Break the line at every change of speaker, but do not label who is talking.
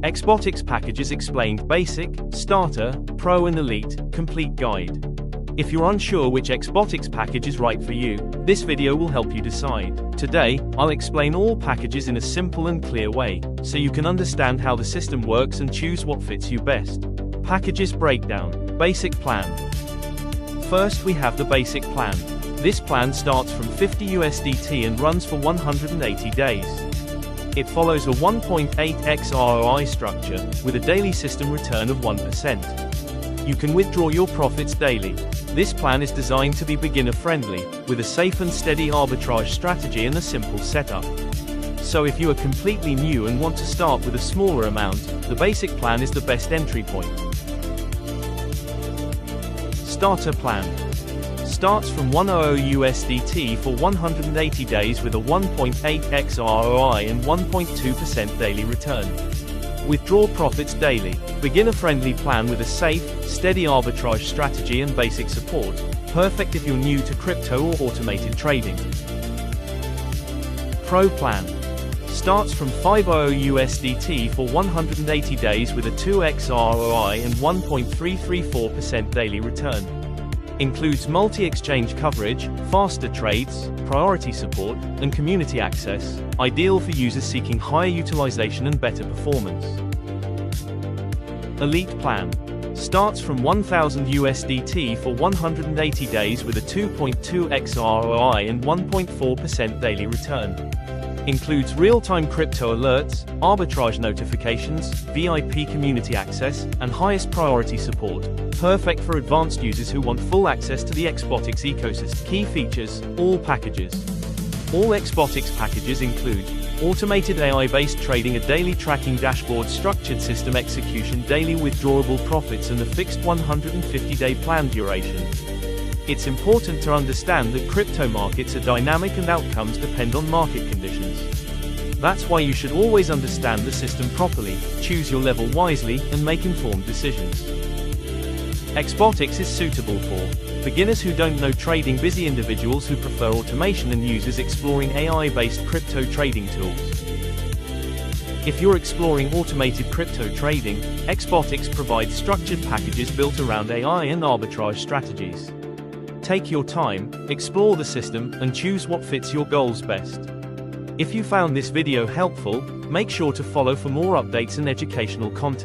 Exbotix packages explained: Basic, Starter, Pro and Elite, Complete Guide. If you're unsure which Exbotix package is right for you, this video will help you decide. Today, I'll explain all packages in a simple and clear way, so you can understand how the system works and choose what fits you best. Packages breakdown. Basic plan. First we have the basic plan. This plan starts from 50 USDT and runs for 180 days. It follows a 1.8x ROI structure, with a daily system return of 1%. You can withdraw your profits daily. This plan is designed to be beginner-friendly, with a safe and steady arbitrage strategy and a simple setup. So if you are completely new and want to start with a smaller amount, the basic plan is the best entry point. Starter plan. Starts from 100 USDT for 180 days with a 1.8x ROI and 1.2% daily return. Withdraw profits daily. Beginner-friendly plan with a safe, steady arbitrage strategy and basic support. Perfect if you're new to crypto or automated trading. Pro plan. Starts from 50 USDT for 180 days with a 2x ROI and 1.334% daily return. Includes multi-exchange coverage, faster trades, priority support, and community access, ideal for users seeking higher utilization and better performance. Elite plan. Starts from 1000 USDT for 180 days with a 2.2x ROI and 1.4% daily return. Includes real-time crypto alerts, arbitrage notifications, VIP community access, and highest priority support. Perfect for advanced users who want full access to the Exbotix ecosystem. Key features: all packages. All Exbotix packages include automated AI-based trading, a daily tracking dashboard, structured system execution, daily withdrawable profits, and a fixed 150-day plan duration. It's important to understand that crypto markets are dynamic and outcomes depend on market conditions. That's why you should always understand the system properly, choose your level wisely, and make informed decisions. Exbotix is suitable for beginners who don't know trading, busy individuals who prefer automation, and users exploring AI-based crypto trading tools. If you're exploring automated crypto trading, Exbotix provides structured packages built around AI and arbitrage strategies. Take your time, explore the system, and choose what fits your goals best. If you found this video helpful, make sure to follow for more updates and educational content.